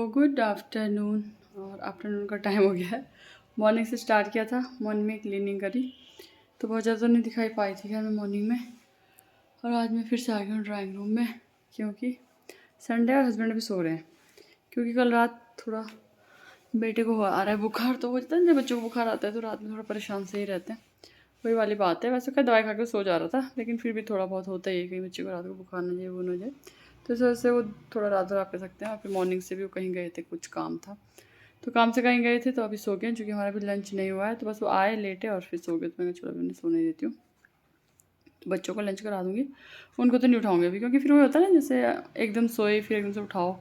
Good afternoon. और afternoon का time हो गया है। मॉर्निंग से स्टार्ट किया था, मॉर्निंग में क्लीनिंग करी तो बहुत ज़्यादा नहीं दिखाई पाई थी घर में मॉर्निंग में। और आज मैं फिर से आ गई हूँ ड्राइंग रूम में, क्योंकि संडे और हस्बैंड भी सो रहे हैं। क्योंकि कल रात थोड़ा बेटे को आ रहा है बुखार, तो वो होता है जब बच्चों को बुखार आता है तो रात में थोड़ा परेशान से ही रहते हैं। वही वाली बात है। वैसे क्या दवाई खा के सो जा रहा था, लेकिन फिर भी थोड़ा बहुत होता ही है, कहीं बच्चे को रात को बुखार ना जाए, वो ना जाए। तो इस वजह से वो थोड़ा रात भर आप कह सकते हैं। और फिर मॉर्निंग से भी वो कहीं गए थे, कुछ काम था तो काम से कहीं गए थे, तो अभी सो गए। क्योंकि हमारा भी लंच नहीं हुआ है, तो बस वो आए लेटे और फिर सो गए। तो मैंने चलो मैंने सोने देती हूँ, तो बच्चों को लंच करा दूँगी। उनको तो नहीं उठाऊँगी अभी, क्योंकि फिर वो होता है ना जैसे एकदम सोए फिर एकदम से उठाओ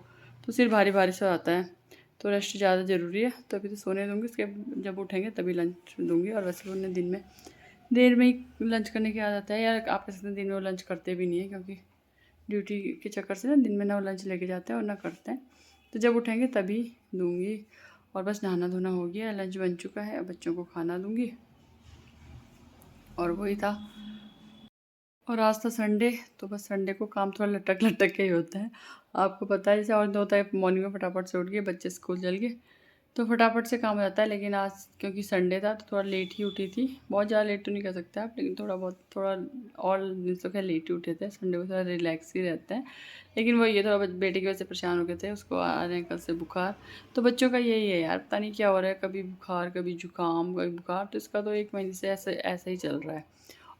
तो सिर भारी भारी सा आता है। तो रेस्ट ज़्यादा ज़रूरी है, तो अभी तो सोने दूँगी। उसके जब उठेंगे तभी लंच दूँगी। और वैसे वो उन्हें दिन में देर में ही लंच करने की आदत है, या आप कह सकते हैं दिन में वो लंच करते भी नहीं है, क्योंकि ड्यूटी के चक्कर से ना दिन में ना वो लंच लेके जाते हैं और ना करते हैं। तो जब उठेंगे तभी दूँगी। और बस नहाना धोना हो गया, लंच बन चुका है, अब बच्चों को खाना दूँगी। और वही था। और आज था संडे, तो बस संडे को काम थोड़ा लटक लटक के ही होता है। आपको पता है जैसे और तो होता है मॉर्निंग में फटाफट से उठ गए, बच्चे स्कूल चल गए तो फटाफट से काम हो जाता है। लेकिन आज क्योंकि संडे था तो थोड़ा लेट ही उठी थी। बहुत ज़्यादा लेट तो नहीं कह सकते आप, लेकिन थोड़ा बहुत थोड़ा और दिन तो खैर लेट ही उठे थे। संडे को थोड़ा रिलैक्स ही रहता है। लेकिन वो ये थोड़ा बेटे की वजह से परेशान हो गए थे, उसको आ रहे हैं कल से बुखार। तो बच्चों का यही है यार, पता नहीं क्या हो रहा है, कभी बुखार कभी जुकाम कभी बुखार। तो इसका तो 1 महीने से ऐसा ही चल रहा है।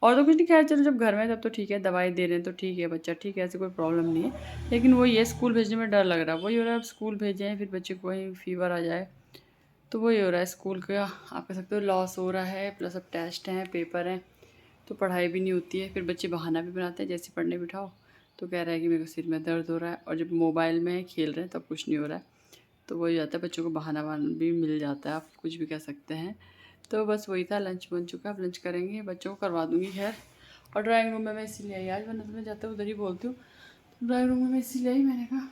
और तो कुछ नहीं, खैर चलो जब घर में है तब तो ठीक है, दवाई दे रहे हैं तो ठीक है, बच्चा ठीक है, ऐसे कोई प्रॉब्लम नहीं है। लेकिन वो ये स्कूल भेजने में डर लग रहा है। वही हो रहा है, अब स्कूल भेजें फिर बच्चे को वहीं फीवर आ जाए, तो वही हो रहा है। स्कूल का आप कह सकते हो लॉस हो रहा है, प्लस अब टेस्ट हैं, पेपर हैं, तो पढ़ाई भी नहीं होती है। फिर बच्चे बहाना भी बनाते हैं, जैसे पढ़ने बिठाओ तो कह रहा है कि मेरे को सिर में दर्द हो रहा है। और जब मोबाइल में खेल रहे हैं तब कुछ नहीं हो रहा है। तो वही जाता है, बच्चों को बहाना भी मिल जाता है, आप कुछ भी कह सकते हैं। तो बस वही था। लंच बन चुका है, अब लंच करेंगे, बच्चों को करवा दूँगी खैर। और ड्राइंग रूम में मैं इसीलिए आई आज, वरना तो मैं जाते उधर ही बोलती हूँ। तो ड्राइंग रूम में मैं इसीलिए आई, मैंने कहा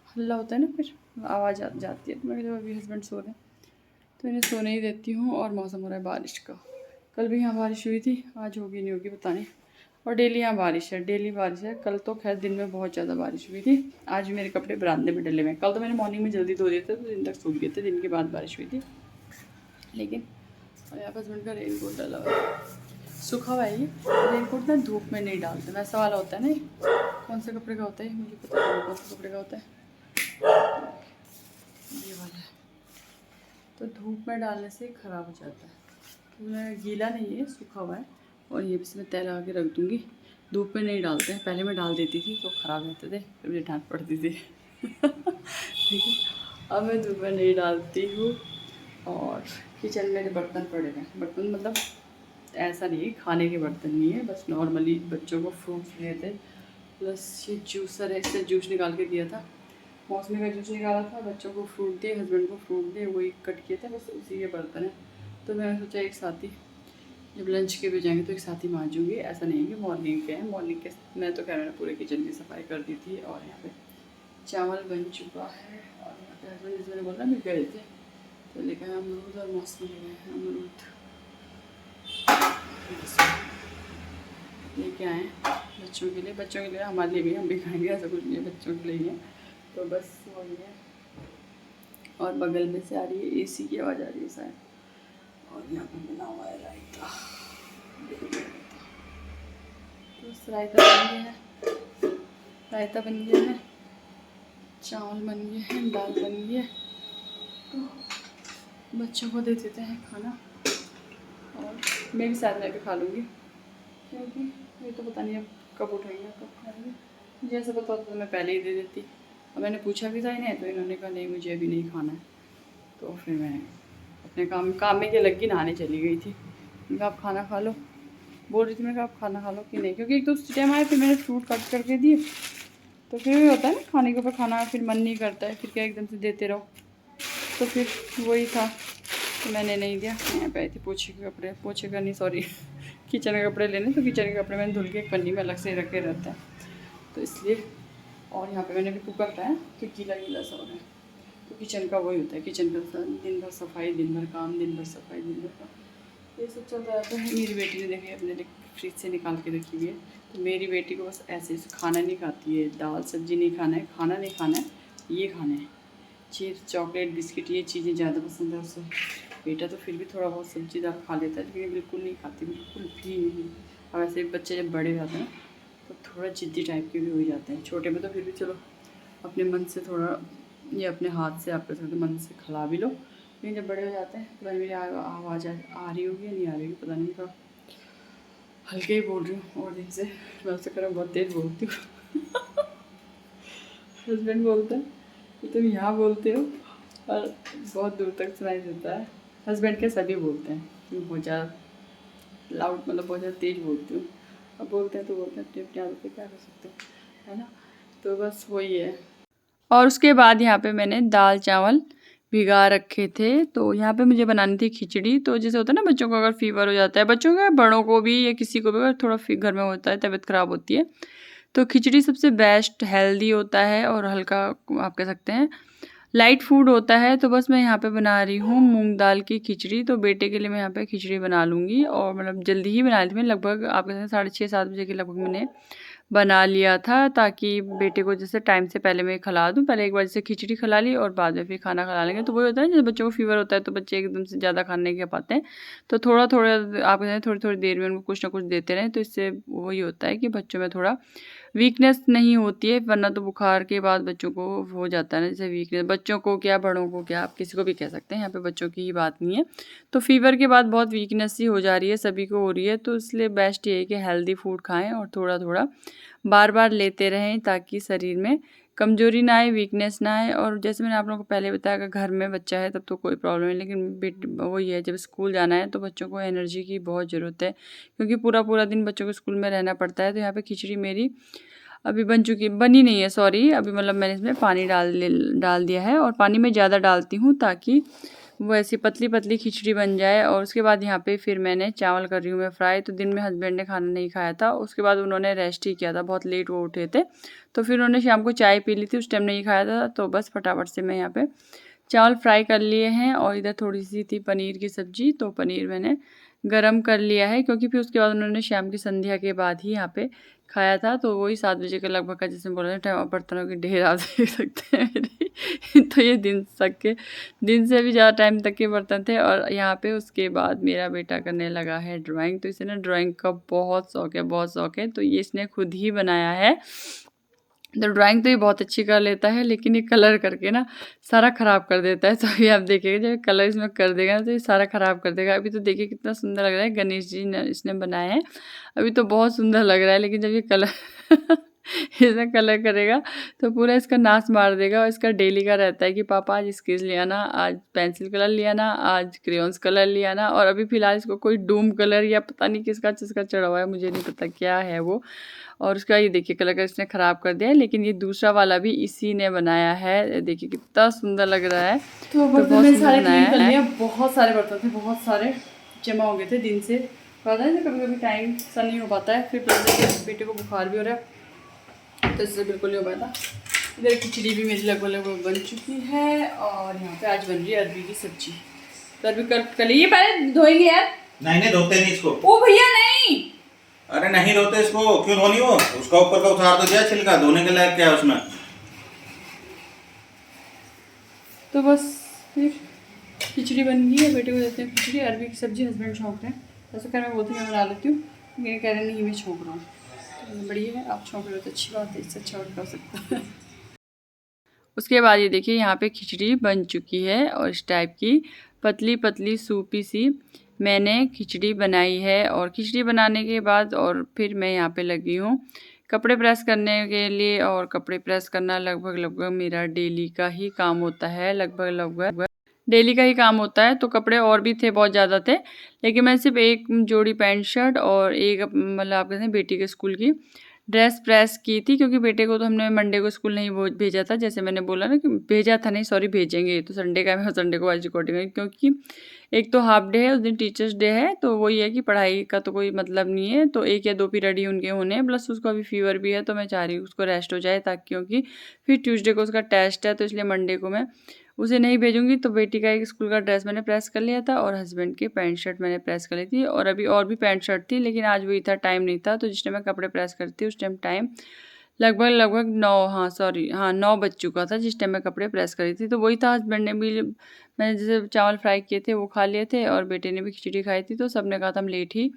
हल्ला होता है ना, फिर आवाज़ जाती है। तो मैं जब अभी हस्बैंड सो रहे हैं तो इन्हें सोने ही देती हूँ। और मौसम हो रहा है बारिश का। कल भी यहाँ बारिश हुई थी, आज होगी नहीं होगी पता नहीं। और डेली यहाँ बारिश है, डेली बारिश है। कल तो खैर दिन में बहुत ज़्यादा बारिश हुई थी। आज भी मेरे कपड़े बरामदे में डले हुए हैं। कल तो मैंने मॉर्निंग में जल्दी धो दिए थे तो दिन तक सूख गए थे, दिन के बाद बारिश हुई थी। लेकिन और यहाँ पर हस्बैंड का रेन कोट डाला हुआ है, सूखा हुआ है। ये रेन कोट ना धूप में नहीं डालते, वैसा वाला होता है ना। कौन से कपड़े का होता है मुझे पता नहीं, कौन से कपड़े का होता है, ये वाला है। तो धूप में डालने से ख़राब हो जाता है। तो मैं गीला नहीं है, सूखा हुआ है। और ये भी इसमें तय लगा के रख दूँगी। धूप में नहीं डालते हैं, पहले मैं डाल देती थी तो ख़राब रहते थे, फिर मुझे डांट पड़ती थी। ठीक है, अब मैं धूप में नहीं डालती हूँ। और किचन में बर्तन पड़े हैं, बर्तन मतलब ऐसा नहीं खाने के बर्तन नहीं है, बस नॉर्मली बच्चों को फ्रूट्स दिए थे, प्लस ये जूसर है, इससे जूस निकाल के दिया था। मौसमी का जूस निकाला था, बच्चों को फ्रूट दिए, हस्बैंड को फ्रूट दिए, वही कट किए थे, बस उसी के बर्तन है। तो मैंने सोचा एक साथ ही जब लंच के भी जाएंगे तो एक साथ ही मांजूंगी। ऐसा नहीं है कि मॉर्निंग के हैं, मॉर्निंग के मैं तो कह रहा पूरे किचन की सफाई कर दी थी। और यहाँ पे चावल बन चुका है। और यहाँ पे हस्बैंड जैसे मैंने बोला भी गए थे तो लेकर अमरूद और मौसमी ले गए हैं। अमरूद लेके आए बच्चों के लिए, हमारे लिए भी, हम भी खाएंगे, ऐसा कुछ नहीं है, बच्चों के लिए ही है। तो बस वही है। और बगल में से आ रही है एसी की आवाज़ आ रही है शायद। और यहाँ पे बना हुआ है रायता। तो बस रायता बन गया है, रायता बन गया है, चावल बन गए हैं, दाल बन गई है। तो बच्चों को दे देते हैं खाना। और मैं भी साथ में भी खा लूँगी, क्योंकि ये तो पता नहीं अब कब उठेंगे कब खाएंगे। जैसे पता होता तो मैं पहले ही दे देती। और मैंने पूछा भी था इन्हें, तो इन्होंने कहा नहीं मुझे अभी नहीं खाना है। तो फिर मैं अपने काम में के लग के नहाने चली गई थी। मैंने कहा आप खाना खा लो, बोल रही थी, मैंने कहा आप खाना खा लो कि नहीं, क्योंकि एक तो उस टाइम आए फिर मैंने फ्रूट कट करके दिए। तो फिर भी होता है ना खाने के ऊपर खाना, फिर मन नहीं करता है, फिर क्या एकदम से देते रहो। तो फिर वही था, तो मैंने नहीं दिया। यहाँ पे आई थी पोछे के कपड़े, पोछे का नहीं सॉरी किचन के कपड़े लेने, तो किचन के कपड़े मैंने धुल के एक पन्नी में अलग से रखे रहते हैं, तो इसलिए। और यहाँ पे मैंने भी कुकर हटाया कि गीला गीला सा हो रहा है। तो किचन का वही होता है, किचन का दिन भर सफाई, दिन भर काम, दिन भर सफाई, दिन भर काम, ये सब चलता रहता है। मेरी बेटी ने देखिए अपने लिए फ्रिज से निकाल के रखी हुई है। तो मेरी बेटी को बस ऐसे खाना नहीं खाती है, दाल सब्जी नहीं खाना है, खाना नहीं खाना है, ये खाना है, चिप्स, चॉकलेट, बिस्किट ये चीज़ें ज़्यादा पसंद है उसे। बेटा तो फिर भी थोड़ा बहुत सब्जी दाल खा लेता है, लेकिन ये बिल्कुल नहीं खाती, बिल्कुल भी नहीं। और ऐसे बच्चे जब बड़े हो जाते हैं तो थोड़ा ज़िद्दी टाइप के भी हो जाते हैं। छोटे में तो फिर भी चलो अपने मन से थोड़ा ये अपने हाथ से आप कह सकते मन से खिला भी लो, लेकिन जब बड़े हो जाते हैं तो मेरी आवाज़ आ रही होगी या नहीं आ रही होगी पता नहीं, थोड़ा हल्के ही बोल रही हूँ। और दिन से मैं उससे कर बहुत तेज़ बोलती हूँ। हस्बैंड बोलते हैं कि तुम यहाँ बोलते हो और बहुत दूर तक सुनाई देता है। हस्बैंड के सभी बोलते हैं कि बहुत ज़्यादा लाउड, मतलब बहुत ज़्यादा तेज़ बोलती हूँ। अब बोलते हैं तो बोलते हैं, अपनी अपनी आदत पे क्या कर सकते हैं, है ना। तो बस वही है। और उसके बाद यहाँ पे मैंने दाल चावल भिगा रखे थे। तो यहाँ पे मुझे बनानी थी खिचड़ी। तो जैसे होता है ना, बच्चों को अगर फीवर हो जाता है, बच्चों का बड़ों को भी या किसी को भी अगर थोड़ा घर में होता है, तबीयत ख़राब होती है, तो खिचड़ी सबसे बेस्ट हेल्दी होता है और हल्का आप कह सकते हैं लाइट फूड होता है। तो बस मैं यहाँ पे बना रही हूँ मूंग दाल की खिचड़ी। तो बेटे के लिए मैं यहाँ पे खिचड़ी बना लूँगी, और मतलब जल्दी ही बना ली थी मैं, लगभग आप कह सकते हैं 6:30-7 बजे के लगभग मैंने बना लिया था, ताकि बेटे को जैसे टाइम से पहले मैं खिला दूँ। पहले एक बार जैसे खिचड़ी खिला ली और बाद में फिर खाना खिला लेंगे। तो वही होता है जैसे बच्चों को फीवर होता है तो बच्चे एकदम से ज़्यादा खाने नहीं खा पाते हैं, तो थोड़ा थोड़ा आप कहते हैं थोड़ी थोड़ी देर में उनको कुछ ना कुछ देते रहें। तो इससे वही होता है कि बच्चों में थोड़ा वीकनेस नहीं होती है, वरना तो बुखार के बाद बच्चों को हो जाता है ना, जैसे वीकनेस, बच्चों को क्या बड़ों को क्या, आप किसी को भी कह सकते हैं, यहाँ पे बच्चों की ही बात नहीं है। तो फीवर के बाद बहुत वीकनेस ही हो जा रही है, सभी को हो रही है। तो इसलिए बेस्ट ये है कि हेल्दी फूड खाएं और थोड़ा थोड़ा बार बार लेते रहें, ताकि शरीर में कमजोरी ना आए, वीकनेस ना आए। और जैसे मैंने आप लोगों को पहले बताया, अगर घर में बच्चा है तब तो कोई प्रॉब्लम नहीं, लेकिन वही है जब स्कूल जाना है तो बच्चों को एनर्जी की बहुत ज़रूरत है, क्योंकि पूरा पूरा दिन बच्चों को स्कूल में रहना पड़ता है। तो यहाँ पे खिचड़ी मेरी अभी बनी नहीं है, सॉरी, अभी मतलब मैंने इसमें पानी डाल दिया है, और पानी में ज़्यादा डालती हूँ ताकि वो ऐसी पतली पतली खिचड़ी बन जाए। और उसके बाद यहाँ पे फिर मैंने चावल कर रही हूँ मैं फ्राई। तो दिन में हस्बैंड ने खाना नहीं खाया था, उसके बाद उन्होंने रेस्ट ही किया था, बहुत लेट वो उठे थे, तो फिर उन्होंने शाम को चाय पी ली थी, उस टाइम नहीं खाया था। तो बस फटाफट से मैं यहाँ पे चावल फ्राई कर लिए हैं, और इधर थोड़ी सी थी पनीर की सब्जी, तो पनीर मैंने गरम कर लिया है, क्योंकि फिर उसके बाद उन्होंने शाम की संध्या के बाद ही यहाँ पे खाया था। तो वही 7 बजे के लगभग का, जैसे बोल रहे हैं, बर्तनों की ढेर आप देख सकते हैं मेरी। तो ये दिन से भी ज़्यादा टाइम तक के बर्तन थे। और यहाँ पे उसके बाद मेरा बेटा करने लगा है ड्राइंग। तो इसे ना ड्राइंग का बहुत शौक है, बहुत शौक है। तो ये इसने खुद ही बनाया है। तो ड्राइंग तो ये बहुत अच्छी कर लेता है, लेकिन ये कलर करके ना सारा ख़राब कर देता है। तो अभी आप देखिएगा जब कलर इसमें कर देगा ना, तो ये सारा ख़राब कर देगा। अभी तो देखिए कितना सुंदर लग रहा है, गणेश जी ने इसने बनाए हैं, अभी तो बहुत सुंदर लग रहा है। लेकिन जब ये कलर इसमें कलर करेगा तो पूरा इसका नाश मार देगा। और इसका डेली का रहता है कि पापा आज स्केच ले आना, आज पेंसिल कलर ले आना, आज क्रेयॉन्स कलर ले आना। और अभी फ़िलहाल इसको कोई डूम कलर या पता नहीं किसका चढ़ा हुआ है, मुझे नहीं पता क्या है वो। और उसका ये देखिए कलर का इसने ख़राब कर दिया है, लेकिन ये दूसरा वाला भी इसी ने बनाया है। देखिए कितना सुंदर लग रहा है। तो बर्तन में सारे क्लीन कर लिया, बहुत सारे बर्तन थे, बहुत सारे जमा हो गए थे दिन से। पता है कभी कभी टाइम सा नहीं हो पाता है, फिर बेटे को बुखार भी हो रहा है, तो इससे बिल्कुल नहीं हो पाता। इधर खिचड़ी भी मेरी लगभग बन चुकी है, और यहाँ पे आज बन रही है अरबी की सब्जी। तो अरबी कल ये पहले धोएंगे यार। नहीं धोते नहीं इसको। ओ भैया नहीं, अरे नहीं धोते इसको, क्यों धोनी हो? उसका ऊपर का उतार दो, दिया छिलका, धोने के लायक क्या है उसमें? तो बस फिर खिचड़ी बन गई है, बेटे को देते हैं खिचड़ी। अरबी की सब्जी हस्बैंड छोंक रहे हैं, ऐसे कर मैं बोलती हूँ मैं बना लेती हूँ, लेकिन कह रहे नहीं मैं छोंक रहा हूँ। तो बढ़िया है, आप छोंक रहे हो तो अच्छी बात है, इससे अच्छा और कर सकते हैं। उसके बाद ये देखिए यहाँ पे खिचड़ी बन चुकी है, और इस टाइप की पतली पतली सूपी सी मैंने खिचड़ी बनाई है। और खिचड़ी बनाने के बाद और फिर मैं यहाँ पे लगी हूँ कपड़े प्रेस करने के लिए। और कपड़े प्रेस करना लगभग मेरा डेली का ही काम होता है, लगभग डेली का ही काम होता है। तो कपड़े और भी थे, बहुत ज़्यादा थे, लेकिन मैं सिर्फ एक जोड़ी पैंट शर्ट और एक मतलब आप कहते हैं बेटी के स्कूल की ड्रेस प्रेस की थी, क्योंकि बेटे को तो हमने मंडे को स्कूल नहीं भेजा था, जैसे मैंने बोला ना कि भेजा था, नहीं सॉरी भेजेंगे, तो संडे का मैं संडे को आज रिकॉर्डिंग, क्योंकि एक तो हाफ डे है उस दिन, टीचर्स डे है। तो वही है कि पढ़ाई का तो कोई मतलब नहीं है, तो 1 या 2 पीरियड ही उनके होने हैं, प्लस उसको अभी फीवर भी है, तो मैं चाह रही हूँ उसको रेस्ट हो जाए, ताकि क्योंकि फिर ट्यूसडे को उसका टेस्ट है, तो इसलिए मंडे को मैं उसे नहीं भेजूंगी। तो बेटी का एक स्कूल का ड्रेस मैंने प्रेस कर लिया था, और हस्बैंड की पैंट शर्ट मैंने प्रेस कर ली थी, और अभी और भी पैंट शर्ट थी, लेकिन आज वही था, टाइम नहीं था। तो जिस टाइम मैं कपड़े प्रेस करती हूँ उस टाइम टाइम लगभग 9, हाँ सॉरी, हाँ 9 बज चुका था जिस टाइम मैं कपड़े प्रेस करी थी। तो वही था, हस्बैंड ने भी, मैंने जैसे चावल फ्राई किए थे वो खा लिए थे और बेटे ने भी खिचड़ी खाई थी, तो सबने कहा था हम लेट ही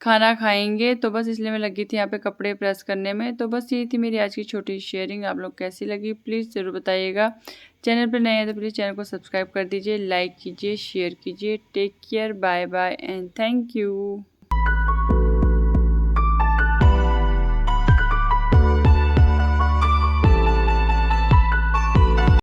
खाना खाएंगे, तो बस इसलिए मैं लगी थी यहाँ पे कपड़े प्रेस करने में। तो बस यही थी मेरी आज की छोटी शेयरिंग। आप लोग कैसी लगी प्लीज़ ज़रूर बताइएगा। चैनल पर नए हैं तो प्लीज़ चैनल को सब्सक्राइब कर दीजिए, लाइक कीजिए, शेयर कीजिए। Take care, bye bye and thank you.